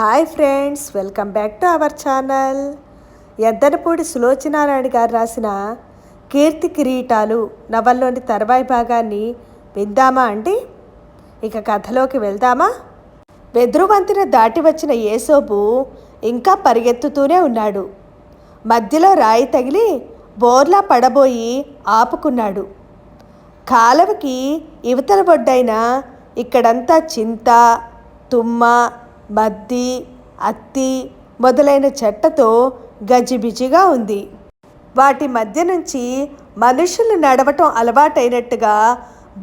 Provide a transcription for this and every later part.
Hi friends, welcome back to our channel. Yaddanapudi Sulochanarayana గారు రాసిన కీర్తి కిరీటాలు నవల్లోని తర్వాయి భాగాన్ని విందామా అండి? ఇక కథలోకి వెళ్దామా? వెదురు వంతెన దాటి వచ్చిన యేసోబు ఇంకా పరిగెత్తుతూనే ఉన్నాడు. మధ్యలో రాయి తగిలి బోర్లా పడబోయి ఆపుకున్నాడు. కాలవకి ఇవతల ఒడ్డైన ఇక్కడంతా చింత, తుమ్మ, మద్ది, అత్తి మొదలైన చెట్టతో గజిబిజిగా ఉంది. వాటి మధ్య నుంచి మనుషులు నడవటం అలవాటైనట్టుగా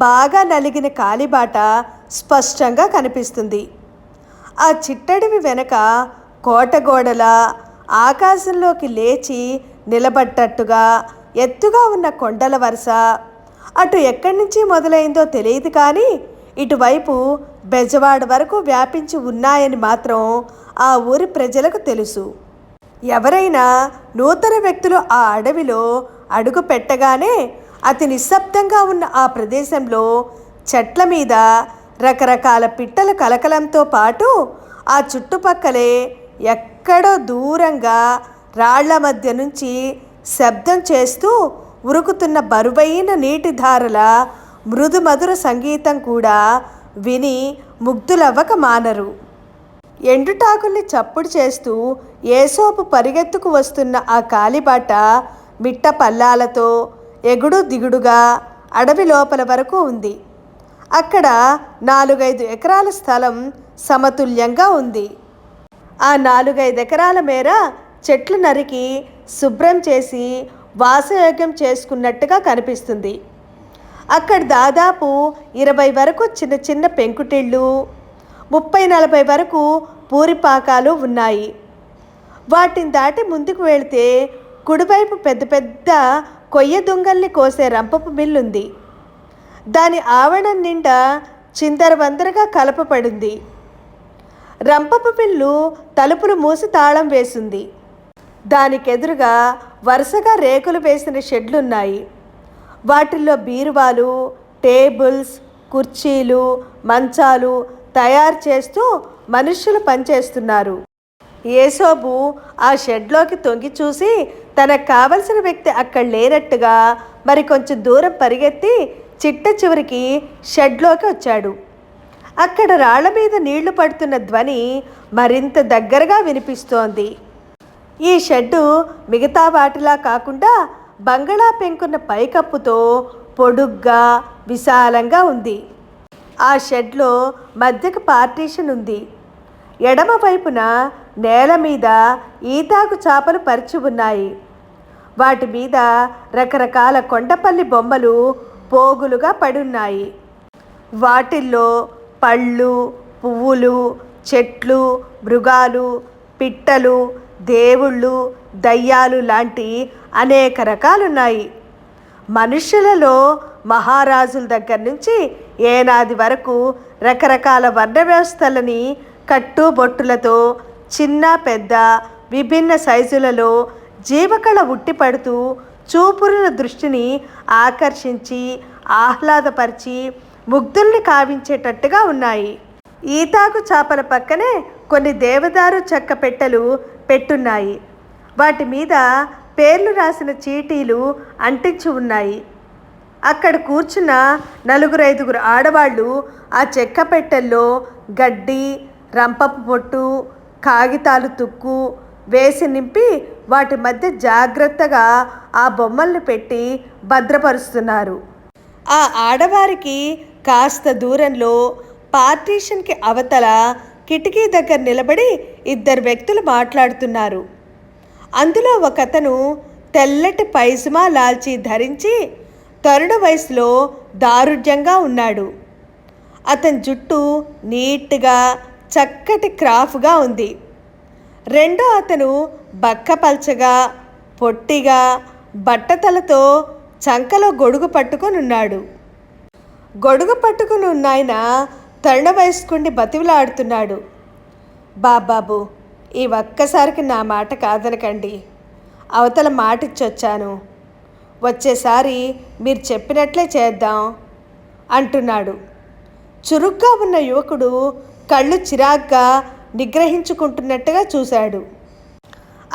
బాగా నలిగిన కాలిబాట స్పష్టంగా కనిపిస్తుంది. ఆ చిట్టడివి వెనక కోటగోడల ఆకాశంలోకి లేచి నిలబడ్డట్టుగా ఎత్తుగా ఉన్న కొండల వరుస అటు ఎక్కడి నుంచి మొదలైందో తెలియదు, కానీ ఇటువైపు బెజవాడ వరకు వ్యాపించి ఉన్నాయని మాత్రం ఆ ఊరి ప్రజలకు తెలుసు. ఎవరైనా నూతన వ్యక్తులు ఆ అడవిలో అడుగు పెట్టగానే అతి నిశ్శబ్దంగా ఉన్న ఆ ప్రదేశంలో చెట్ల మీద రకరకాల పిట్టల కలకలంతో పాటు ఆ చుట్టుపక్కలే ఎక్కడో దూరంగా రాళ్ల మధ్య నుంచి శబ్దం చేస్తూ ఉరుకుతున్న బరువైన నీటి ధారల మృదు మధుర సంగీతం కూడా విని ముగ్ధులవ్వక మానరు. ఎండుటాకుల్ని చప్పుడు చేస్తూ యేసోబు పరిగెత్తుకు వస్తున్న ఆ కాలిబాట మిట్ట పల్లాలతో ఎగుడు దిగుడుగా అడవి లోపల వరకు ఉంది. అక్కడ 4-5 ఎకరాల స్థలం సమతుల్యంగా ఉంది. ఆ 4-5 ఎకరాల మేర చెట్లు నరికి శుభ్రం చేసి వాసయోగ్యం చేసుకున్నట్టుగా కనిపిస్తుంది. అక్కడ దాదాపు 20 వరకు చిన్న చిన్న పెంకుటిళ్ళు, 30-40 వరకు పూరిపాకాలు ఉన్నాయి. వాటిని దాటి ముందుకు వెళితే కుడివైపు పెద్ద పెద్ద కొయ్య దుంగల్ని కోసే రంపపు మిల్లుంది. దాని ఆవరణం నిండా చిందరవందరగా కలపబడింది. రంపపు మిల్లు తలుపులు మూసి తాళం వేసింది. దానికెదురుగా వరుసగా రేకులు వేసిన షెడ్లున్నాయి. వాటిల్లో బీరువాలు, టేబుల్స్, కుర్చీలు, మంచాలు తయారు చేస్తూ మనుష్యులు పనిచేస్తున్నారు. యేసోబు ఆ షెడ్లోకి తొంగి చూసి తనకు కావలసిన వ్యక్తి అక్కడ లేనట్టుగా మరి కొంచెం దూరం పరిగెత్తి చిట్ట చివరికి షెడ్లోకి వచ్చాడు. అక్కడ రాళ్ల మీద నీళ్లు పడుతున్న ధ్వని మరింత దగ్గరగా వినిపిస్తోంది. ఈ షెడ్డు మిగతా వాటిలా కాకుండా బంగళా పెంకున్న పైకప్పుతో పొడుగ్గా విశాలంగా ఉంది. ఆ షెడ్లో మధ్యకు పార్టీషన్ ఉంది. ఎడమ వైపున నేల మీద ఈతాకు చాపలు పరిచి ఉన్నాయి. వాటి మీద రకరకాల కొండపల్లి బొమ్మలు పోగులుగా పడున్నాయి. వాటిల్లో పళ్ళు, పువ్వులు, చెట్లు, మృగాలు, పిట్టలు, దేవుళ్ళు, దయ్యాలు లాంటి అనేక రకాలున్నాయి. మనుష్యులలో మహారాజుల దగ్గర నుంచి ఏనాది వరకు రకరకాల వర్ణ వ్యవస్థలని కట్టుబొట్టులతో చిన్న పెద్ద విభిన్న సైజులలో జీవకళ ఉట్టిపడుతూ చూపురుల దృష్టిని ఆకర్షించి ఆహ్లాదపరిచి ముగ్ధుల్ని కావించేటట్టుగా ఉన్నాయి. ఈతాకు చాపల పక్కనే కొన్ని దేవదారు చెక్క పెట్టెలు పెట్టున్నాయి. వాటి మీద పేర్లు రాసిన చీటీలు అంటించి ఉన్నాయి. అక్కడ కూర్చున్న 4-5 ఆడవాళ్ళు ఆ చెక్క పెట్టెల్లో గడ్డి, రంపపు పొట్టు, కాగితాలు తుక్కు వేసి నింపి వాటి మధ్య జాగ్రత్తగా ఆ బొమ్మల్ని పెట్టి భద్రపరుస్తున్నారు. ఆ ఆడవారికి కాస్త దూరంలో పార్టీషన్కి అవతల కిటికీ దగ్గర నిలబడి 2 వ్యక్తులు మాట్లాడుతున్నారు. అందులో ఒకతను తెల్లటి పైజమా లాల్చీ ధరించి తరుణ వయసులో దారుఢ్యంగా ఉన్నాడు. అతని జుట్టు నీట్గా చక్కటి క్రాఫ్గా ఉంది. రెండో అతను బక్కపల్చగా పొట్టిగా బట్టతలతో చంకలో గొడుగు పట్టుకొని ఉన్నాడు. గొడుగు పట్టుకుని ఉన్నాయన తరుణ వయస్కుండి బతివిలాడుతున్నాడు. బాబాబు, ఈ ఒక్కసారికి నా మాట కాదనకండి. అవతల మాటిచ్చొచ్చాను. వచ్చేసారి మీరు చెప్పినట్లే చేద్దాం అంటున్నాడు. చురుగ్గా ఉన్న యువకుడు కళ్ళు చిరాగ్గా నిగ్రహించుకుంటున్నట్టుగా చూశాడు.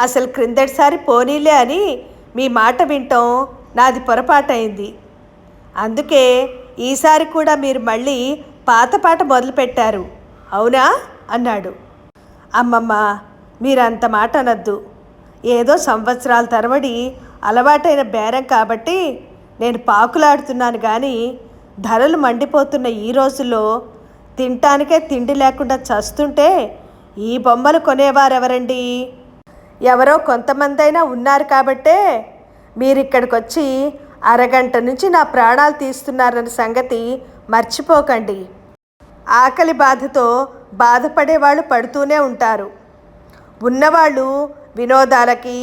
అసలు క్రిందటిసారి పోనీలే అని మీ మాట వింటాం నాది పొరపాటైంది. అందుకే ఈసారి కూడా మీరు మళ్ళీ పాత పాట మొదలుపెట్టారు అవునా అన్నాడు. అమ్మమ్మ, మీరంత మాట అనద్దు. ఏదో సంవత్సరాల తరబడి అలవాటైన బేరం కాబట్టి నేను పాకులాడుతున్నాను, కానీ ధరలు మండిపోతున్న ఈ రోజుల్లో తినటానికే తిండి లేకుండా చస్తుంటే ఈ బొమ్మలు కొనేవారెవరండి? ఎవరో కొంతమందైనా ఉన్నారు కాబట్టే మీరిక్కడికి వచ్చి అరగంట నుంచి నా ప్రాణాలు తీస్తున్నారన్న సంగతి మర్చిపోకండి. ఆకలి బాధతో బాధపడేవాళ్ళు పడుతూనే ఉంటారు. ఉన్నవాళ్ళు వినోదాలకి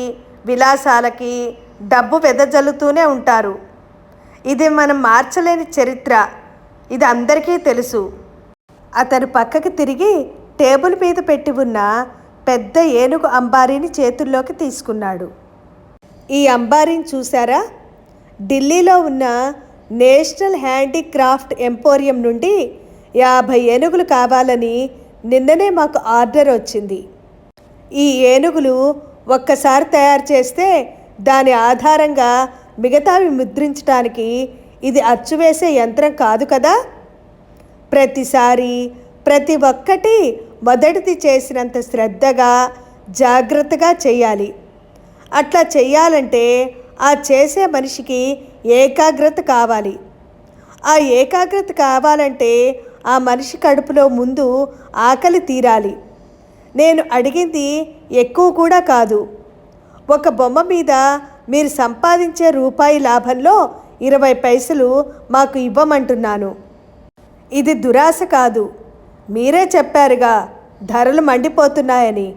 విలాసాలకి డబ్బు వెదజల్లుతూనే ఉంటారు. ఇది మనం మార్చలేని చరిత్ర, ఇది అందరికీ తెలుసు. అతను పక్కకి తిరిగి టేబుల్ మీద పెట్టి ఉన్న పెద్ద ఏనుగు అంబారీని చేతుల్లోకి తీసుకున్నాడు. ఈ అంబారీని చూసారా? ఢిల్లీలో ఉన్న నేషనల్ హ్యాండీక్రాఫ్ట్ ఎంపోరియం నుండి 50 ఏనుగులు కావాలని నిన్ననే మాకు ఆర్డర్ వచ్చింది. ఈ ఏనుగులు ఒక్కసారి తయారు చేస్తే దాని ఆధారంగా మిగతావి ముద్రించడానికి ఇది అచ్చువేసే యంత్రం కాదు కదా. ప్రతిసారి ప్రతి ఒక్కటి మొదటిది చేసినంత శ్రద్ధగా జాగ్రత్తగా చేయాలి. అట్లా చేయాలంటే ఆ చేసే మనిషికి ఏకాగ్రత కావాలి. ఆ ఏకాగ్రత కావాలంటే ఆ మనిషి కడుపులో ముందు ఆకలి తీరాలి. నేను అడిగింది ఎక్కువ కూడా కాదు. ఒక బొమ్మ మీద మీరు సంపాదించే రూపాయి లాభంలో 20 పైసలు మాకు ఇవ్వమంటున్నాను. ఇది దురాశ కాదు. మీరే చెప్పారుగా ధరలు మండిపోతున్నాయని.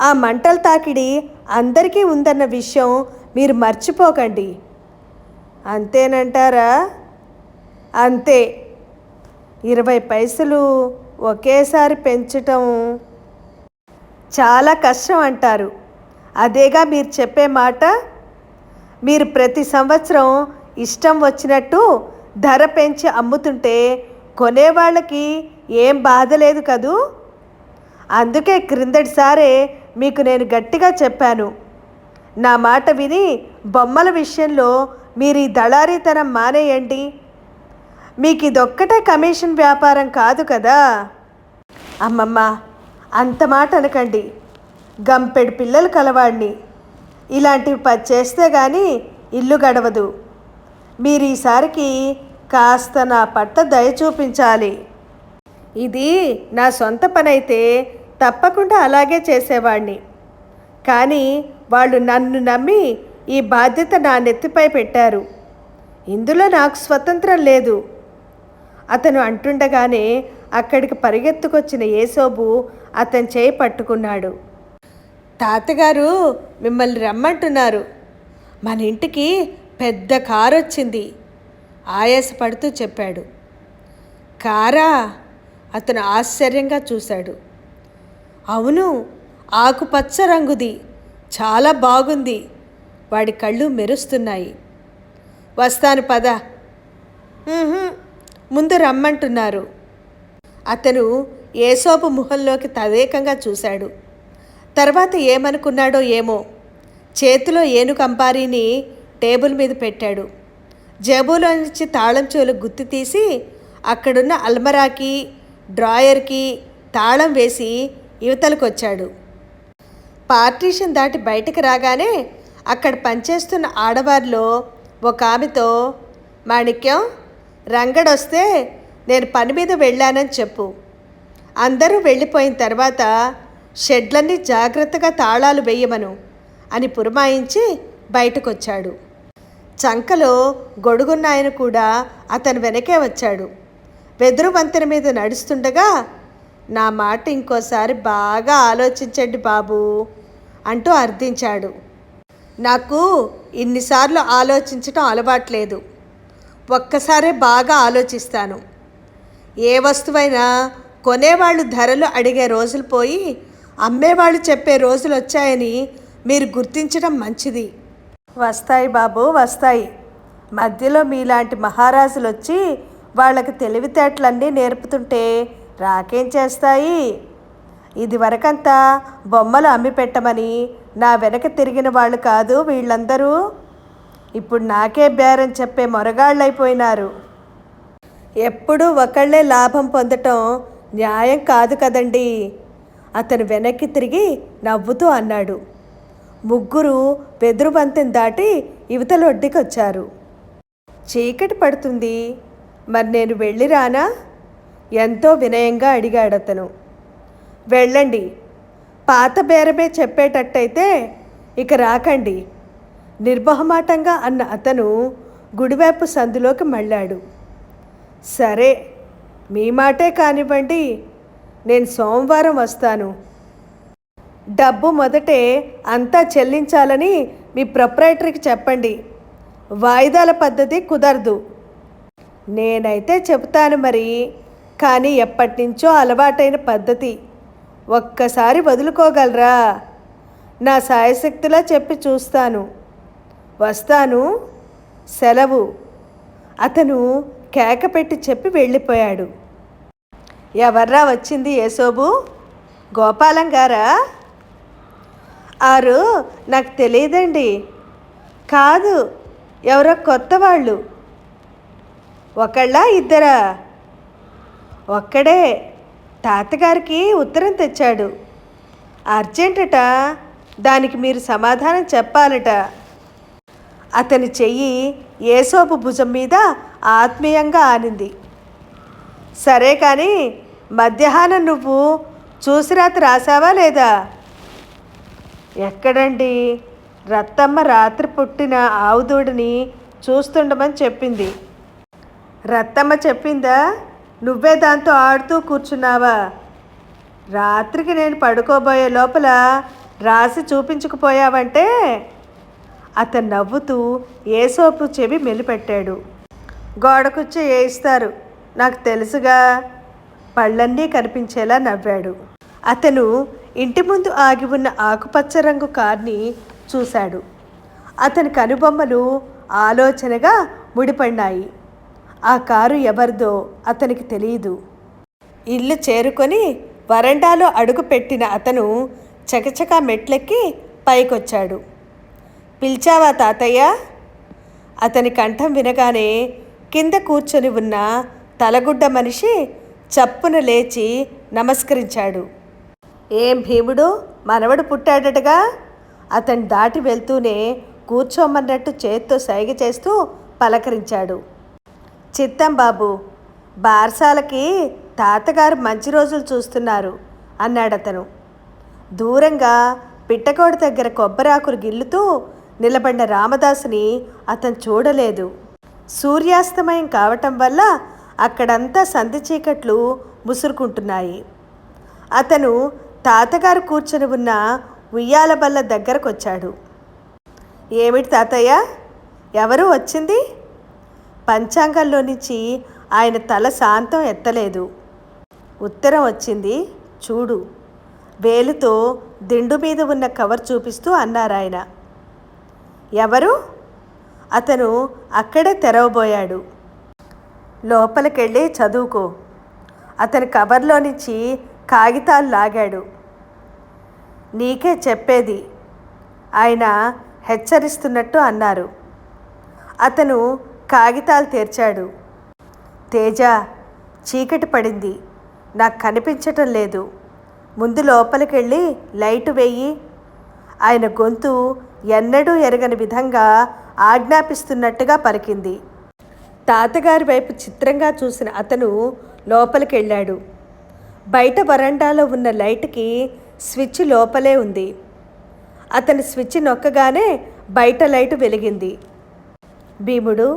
ఆ మంటల తాకిడి అందరికీ ఉందన్న విషయం మీరు మర్చిపోకండి. అంతేనంటారా? అంతే. 20 పైసలు ఒకేసారి పెంచటం చాలా కష్టం అంటారు. అదేగా మీరు చెప్పే మాట. మీరు ప్రతి సంవత్సరం ఇష్టం వచ్చినట్టు ధర పెంచి అమ్ముతుంటే కొనేవాళ్ళకి ఏం బాధ లేదు కదూ. అందుకే క్రిందటిసారే మీకు నేను గట్టిగా చెప్పాను. నా మాట విని బొమ్మల విషయంలో మీరు ఈ దళారీతనం మానేయండి. మీకు ఇదొక్కటే కమిషన్ వ్యాపారం కాదు కదా. అమ్మమ్మ, అంత మాట అనకండి. గంపెడు పిల్లలు కలవాడిని. ఇలాంటివి చేస్తే కానీ ఇల్లు గడవదు. మీరు ఈసారికి కాస్త నా పట్ల దయ చూపించాలి. ఇది నా సొంత పని అయితే తప్పకుండా అలాగే చేసేవాడిని. కానీ వాళ్ళు నన్ను నమ్మి ఈ బాధ్యత నా నెత్తిపై పెట్టారు. ఇందులో నాకు స్వతంత్రం లేదు. అతను అంటుండగానే అక్కడికి పరిగెత్తుకొచ్చిన ఏసోబు అతని చేయి పట్టుకున్నాడు. తాతగారు మిమ్మల్ని రమ్మంటున్నారు. మన ఇంటికి పెద్ద కారు వచ్చింది ఆయాసపడుతూ చెప్పాడు. కారా? అతను ఆశ్చర్యంగా చూశాడు. అవును, ఆకుపచ్చ రంగుది, చాలా బాగుంది. వాడి కళ్ళు మెరుస్తున్నాయి. వస్తాను పద. ముందు రమ్మంటున్నారు. అతను ఏసోబు ముఖంలోకి తదేకంగా చూశాడు. తర్వాత ఏమనుకున్నాడో ఏమో చేతిలో ఏనుగు అంబారీని టేబుల్ మీద పెట్టాడు. జేబులో నుంచి తాళం చెవులు గుత్తి తీసి అక్కడున్న అల్మరాకి డ్రాయర్కి తాళం వేసి యువతలకు వచ్చాడు. పార్టీషన్ దాటి బయటకు రాగానే అక్కడ పనిచేస్తున్న ఆడవారిలో ఒక ఆమెతో, మాణిక్యం, రంగడొస్తే నేను పని మీద వెళ్ళానని చెప్పు. అందరూ వెళ్ళిపోయిన తర్వాత షెడ్లన్నీ జాగ్రత్తగా తాళాలు వేయమను అని పురమాయించి బయటకొచ్చాడు. చంకలో గొడుగున్నాయన కూడా అతను వెనకే వచ్చాడు. వెదురు వంతెన మీద నడుస్తుండగా, నా మాట ఇంకోసారి బాగా ఆలోచించండి బాబు అంటూ అర్థించాడు. నాకు ఇన్నిసార్లు ఆలోచించటం అలవాట్లేదు. ఒక్కసారే బాగా ఆలోచిస్తాను. ఏ వస్తువైనా కొనేవాళ్ళు ధరలు అడిగే రోజులు పోయి అమ్మేవాళ్ళు చెప్పే రోజులు వచ్చాయని మీరు గుర్తించడం మంచిది. వస్తాయి బాబు, వస్తాయి. మధ్యలో మీలాంటి మహారాజులు వచ్చి వాళ్ళకి తెలివితేటలన్నీ నేర్పుతుంటే రాకేం చేస్తాయి. ఇది వరకంతా బొమ్మలు అమ్మి పెట్టమని నా వెనక తిరిగిన వాళ్ళు కాదు వీళ్ళందరూ. ఇప్పుడు నాకే బేరం చెప్పే మొరగాళ్ళైపోయినారు. ఎప్పుడూ ఒకళ్ళే లాభం పొందటం న్యాయం కాదు కదండి. అతను వెనక్కి తిరిగి నవ్వుతూ అన్నాడు. ముగ్గురు వెదురు బంతిని దాటి ఇవతలొడ్డుకి వచ్చారు. చీకటి పడుతుంది, మరి నేను వెళ్ళి రానా? ఎంతో వినయంగా అడిగాడతను. వెళ్ళండి, పాత బేరమే చెప్పేటట్టయితే ఇక రాకండి, నిర్మోహమాటంగా అన్న అతను గుడివైపు సందులోకి మళ్ళాడు. సరే, మీ మాటే కానివ్వండి, నేను సోమవారం వస్తాను. డబ్బు మొదటే అంతా చెల్లించాలని మీ ప్రొప్రైటరీకి చెప్పండి. వాయిదాల పద్ధతి కుదరదు. నేనైతే చెబుతాను మరి, కానీ ఎప్పటినుంచో అలవాటైన పద్ధతి. ఒక్కసారి వదులుకోగలరా? నా సాయశక్తిలా చెప్పి చూస్తాను. వస్తాను, సెలవు. అతను కేక పెట్టి చెప్పి వెళ్ళిపోయాడు. ఎవర్రా వచ్చింది యేసోబు? గోపాలం గారా? ఆరు నాకు తెలియదండి. కాదు, ఎవరో కొత్త వాళ్ళు. ఒకళ్ళ ఇద్దరా? ఒక్కడే. తాతగారికి ఉత్తరం తెచ్చాడు, అర్జెంటట. దానికి మీరు సమాధానం చెప్పాలట. అతని చెయ్యి యేసోబు భుజం మీద ఆత్మీయంగా ఆనింది. సరే కానీ మధ్యాహ్నం నువ్వు చూసిరాత్రి రాసావా లేదా? ఎక్కడండి, రత్తమ్మ రాత్రి పుట్టిన ఆవుదూడని చూస్తుండమని చెప్పింది. రత్తమ్మ చెప్పిందా? నువ్వే దాంతో ఆడుతూ కూర్చున్నావా? రాత్రికి నేను పడుకోబోయే లోపల రాసి చూపించుకుపోయావంటే. అతను నవ్వుతూ యేసోపు చెవి మెలిపెట్టాడు. గోడకుచ్చి వేయిస్తారు, నాకు తెలుసుగా. పళ్ళన్నీ కనిపించేలా నవ్వాడు. అతను ఇంటి ముందు ఆగి ఉన్న ఆకుపచ్చ రంగు కార్ని చూశాడు. అతని కనుబొమ్మలు ఆలోచనగా ముడిపడినాయి. ఆ కారు ఎవరిదో అతనికి తెలియదు. ఇల్లు చేరుకొని వరండాలో అడుగు పెట్టిన అతను చకచకా మెట్లెక్కి పైకొచ్చాడు. పిలిచావా తాతయ్య? అతని కంఠం వినగానే కింద కూర్చొని ఉన్న తలగుడ్డ మనిషి చప్పున లేచి నమస్కరించాడు. ఏం భీముడు, మనవడు పుట్టాడటగా? అతన్ని దాటి వెళ్తూనే కూర్చోమన్నట్టు చేత్తో సైగ చేస్తూ పలకరించాడు. చిత్తం బాబు, బార్సాలకి తాతగారు మంచి రోజులు చూస్తున్నారు అన్నాడతను. దూరంగా పిట్టకోడ దగ్గర కొబ్బరాకులు గిల్లుతూ నిలబడిన రామదాసుని అతను చూడలేదు. సూర్యాస్తమయం కావటం వల్ల అక్కడంతా సంధి చీకట్లు ముసురుకుంటున్నాయి. అతను తాతగారు కూర్చొని ఉన్న ఉయ్యాల బల్ల దగ్గరకు వచ్చాడు. ఏమిటి తాతయ్య, ఎవరు వచ్చింది? పంచాంగంలో నుంచి ఆయన తల శాంతం ఎత్తలేదు. ఉత్తరం వచ్చింది చూడు, వేలుతో దిండు మీద ఉన్న కవర్ చూపిస్తూ అన్నారాయన. ఎవరు? అతను అక్కడే తెరవబోయాడు. లోపలికెళ్ళి చదువుకో. అతని కవర్లో నుంచి కాగితాలు లాగాడు. నీకే చెప్పేది, ఆయన హెచ్చరిస్తున్నట్టు అన్నారు. అతను కాగితాలు తెరిచాడు. తేజ, చీకటి పడింది, నాకు కనిపించటం లేదు. ముందు లోపలికెళ్ళి లైటు వేయి. ఆయన గొంతు ఎన్నడూ ఎరగని విధంగా ఆజ్ఞాపిస్తున్నట్టుగా పలికింది. తాతగారి వైపు చిత్రంగా చూసిన అతను లోపలికెళ్ళాడు. బయట వరండాలో ఉన్న లైట్కి స్విచ్ లోపలే ఉంది. అతని స్విచ్ నొక్కగానే బయట లైటు వెలిగింది. భీముడు,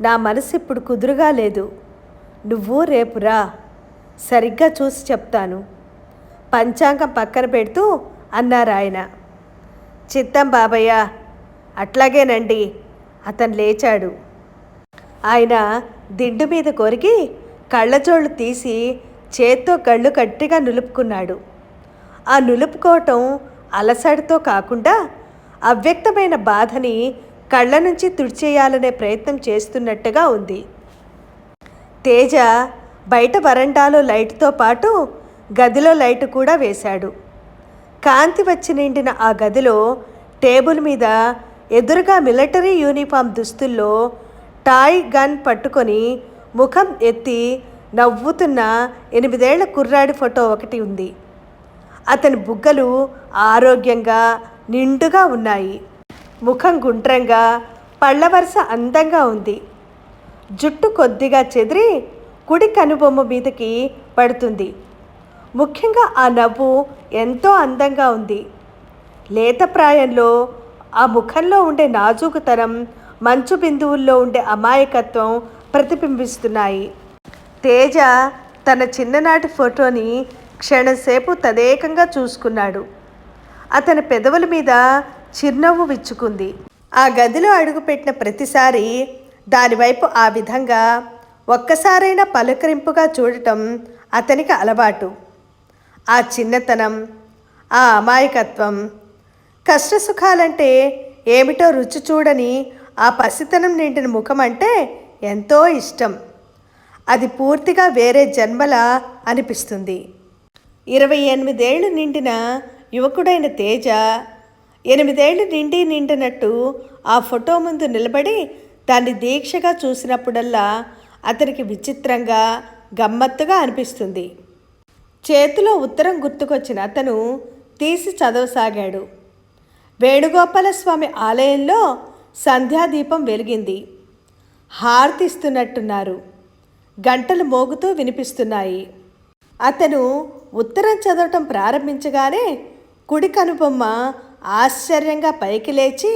నా మనసు ఇప్పుడు కుదురుగా లేదు. నువ్వు రేపు రా, సరిగ్గా చూసి చెప్తాను. పంచాంగం పక్కన పెడుతూ అన్నారాయన. చిత్తం బాబయ్య, అట్లాగేనండి. అతను లేచాడు. ఆయన దిండు మీద కొరికి కళ్ళజోళ్ళు తీసి చేత్తో కళ్ళు గట్టిగా నులుపుకున్నాడు. ఆ నులుపుకోవటం అలసటతో కాకుండా అవ్యక్తమైన బాధని కళ్ళ నుంచి తుడిచేయాలనే ప్రయత్నం చేస్తున్నట్టుగా ఉంది. తేజ బయట వరండాలో లైట్తో పాటు గదిలో లైటు కూడా వేశాడు. కాంతి వచ్చి నిండిన ఆ గదిలో టేబుల్ మీద ఎదురుగా మిలిటరీ యూనిఫామ్ దుస్తుల్లో టాయ్ గన్ పట్టుకొని ముఖం ఎత్తి నవ్వుతున్న 8 ఏళ్ల కుర్రాడి ఫోటో ఒకటి ఉంది. అతని బుగ్గలు ఆరోగ్యంగా నిండుగా ఉన్నాయి. ముఖం గుండ్రంగా, పళ్ళ వరుస అందంగా ఉంది. జుట్టు కొద్దిగా చెదిరి కుడి కనుబొమ్మ మీదకి పడుతుంది. ముఖ్యంగా ఆ నవ్వు ఎంతో అందంగా ఉంది. లేత ప్రాయంలో ఆ ముఖంలో ఉండే నాజూకుతనం, మంచు బిందువుల్లో ఉండే అమాయకత్వం ప్రతిబింబిస్తున్నాయి. తేజ తన చిన్ననాటి ఫోటోని క్షణంసేపు తదేకంగా చూసుకున్నాడు. అతని పెదవుల మీద చిరునవ్వు విచ్చుకుంది. ఆ గదిలో అడుగుపెట్టిన ప్రతిసారి దానివైపు ఆ విధంగా ఒక్కసారైనా పలకరింపుగా చూడటం అతనికి అలవాటు. ఆ చిన్నతనం, ఆ అమాయకత్వం, కష్టసుఖాలంటే ఏమిటో రుచి చూడని ఆ పసితనం నిండిన ముఖం అంటే ఎంతో ఇష్టం. అది పూర్తిగా వేరే జన్మలా అనిపిస్తుంది. 28 ఏళ్ళు నిండిన యువకుడైన తేజ 8 ఏళ్ళు నిండినట్టు ఆ ఫోటో ముందు నిలబడి దాన్ని దీక్షగా చూసినప్పుడల్లా అతనికి విచిత్రంగా, గమ్మత్తుగా అనిపిస్తుంది. చేతిలో ఉత్తరం గుర్తుకొచ్చిన అతను తీసి చదవసాగాడు. వేణుగోపాలస్వామి ఆలయంలో సంధ్యాదీపం వెలిగింది. హారతిస్తున్నట్టున్నారు. గంటలు మోగుతూ వినిపిస్తున్నాయి. అతను ఉత్తరం చదవటం ప్రారంభించగానే కుడి కనుబొమ్మ ఆశ్చర్యంగా పైకి లేచి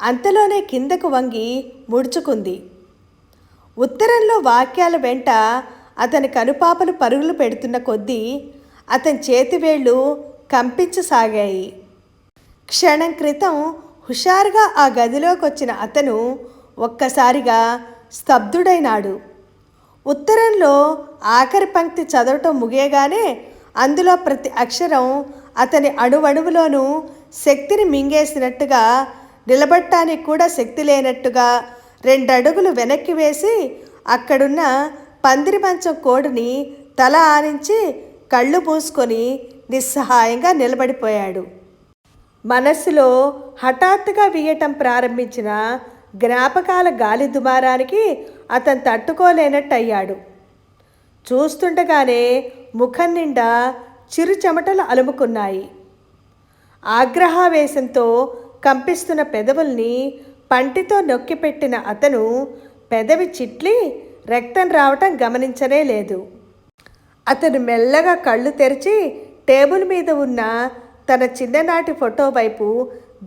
అంతలోనే కిందకు వంగి ముడుచుకుంది. ఉత్తరంలో వాక్యాల వెంట అతని కనుపాపలు పరుగులు పెడుతున్న కొద్దీ అతని చేతివేళ్లు కంపించసాగాయి. క్షణం క్రితం హుషారుగా ఆ గదిలోకి వచ్చిన అతను ఒక్కసారిగా స్తబ్దుడైనాడు. ఉత్తరంలో ఆఖరి పంక్తి చదవటం ముగియగానే అందులో ప్రతి అక్షరం అతని అణువణువులోనూ శక్తిని మింగేసినట్టుగా, నిలబడటానికి కూడా శక్తి లేనట్టుగా 2 అడుగులు వెనక్కి వేసి అక్కడున్న పందిరి మంచం కోడిని తల ఆనించి కళ్ళు మూసుకొని నిస్సహాయంగా నిలబడిపోయాడు. మనస్సులో హఠాత్తుగా వీయటం ప్రారంభించిన జ్ఞాపకాల గాలి దుమారానికి అతను తట్టుకోలేనట్టయ్యాడు. చూస్తుండగానే ముఖం నిండా చిరు చెమటలు అలుముకున్నాయి. ఆగ్రహావేశంతో కంపిస్తున్న పెదవుల్ని పంటితో నొక్కిపెట్టిన అతను పెదవి చిట్లి రక్తం రావటం గమనించనే లేదు. అతను మెల్లగా కళ్ళు తెరిచి టేబుల్ మీద ఉన్న తన చిన్ననాటి ఫోటో వైపు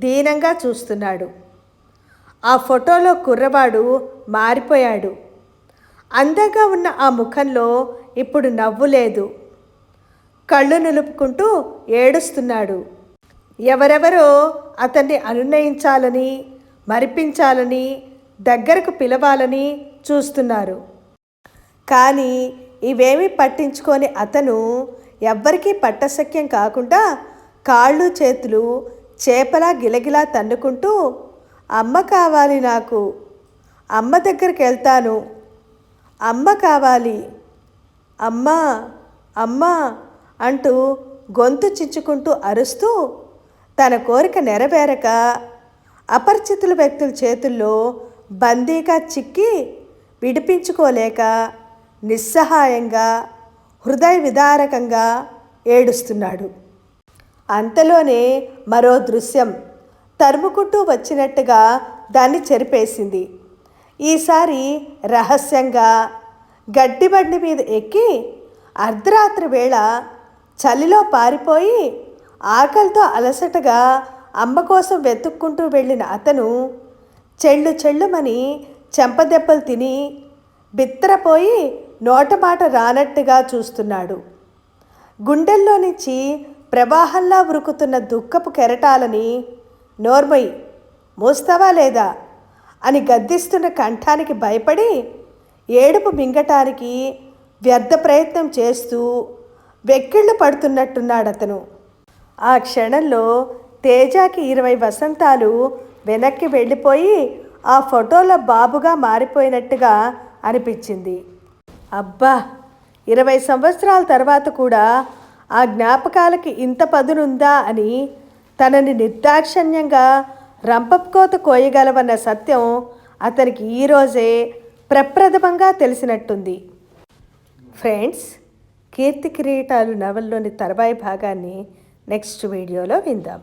దీనంగా చూస్తున్నాడు. ఆ ఫోటోలో కుర్రవాడు మారిపోయాడు. అందంగా ఉన్న ఆ ముఖంలో ఇప్పుడు నవ్వు లేదు. కళ్ళు నిలుపుకుంటూ ఏడుస్తున్నాడు. ఎవరెవరో అతన్ని అనునయించాలని, మరిపించాలని, దగ్గరకు పిలవాలని చూస్తున్నారు. కానీ ఇవేమీ పట్టించుకొని అతను ఎవ్వరికీ పట్టశక్యం కాకుండా కాళ్ళు చేతులు చేపలా గిలగిలా తన్నుకుంటూ, అమ్మ కావాలి నాకు, అమ్మ దగ్గరికి వెళ్తాను, అమ్మ కావాలి, అమ్మా అమ్మా అంటూ గొంతు చించుకుంటూ అరుస్తూ తన కోరిక నెరవేరక అపరిచితుల వ్యక్తుల చేతుల్లో బందీగా చిక్కి విడిపించుకోలేక నిస్సహాయంగా, హృదయ విదారకంగా ఏడుస్తున్నాడు. అంతలోనే మరో దృశ్యం తరుముకుంటూ వచ్చినట్టుగా దాన్ని చెరిపేసింది. ఈసారి రహస్యంగా గడ్డిబండి మీద ఎక్కి అర్ధరాత్రి వేళ చలిలో పారిపోయి ఆకలితో అలసటగా అమ్మ కోసం వెతుక్కుంటూ వెళ్ళిన అతను చెళ్ళు చెళ్ళుమని చెంపదెబ్బలు తిని బిత్తరపోయి నోటమాట రానట్టుగా చూస్తున్నాడు. గుండెల్లో నుంచి ప్రవాహంలా ఉరుకుతున్న దుఃఖపు కెరటాలని నోర్మై మోస్తావా లేదా అని గద్దిస్తున్న కంఠానికి భయపడి ఏడుపు మింగటానికి వ్యర్థ ప్రయత్నం చేస్తూ వెక్కిళ్ళు పడుతున్నట్టున్నాడు అతను. ఆ క్షణంలో తేజాకి 20 వసంతాలు వెనక్కి వెళ్ళిపోయి ఆ ఫోటోలో బాబుగా మారిపోయినట్టుగా అనిపించింది. అబ్బా, 20 సంవత్సరాల తర్వాత కూడా ఆ జ్ఞాపకాలకి ఇంత పదునుందా అని తనని నిర్దాక్షిణ్యంగా రంపపుకోత కోయగలవన్న సత్యం అతనికి ఈరోజే ప్రప్రథమంగా తెలిసినట్టుంది. ఫ్రెండ్స్, కీర్తి కిరీటాలు నవల్లోని తర్వాయి భాగాన్ని నెక్స్ట్ వీడియోలో విందాం.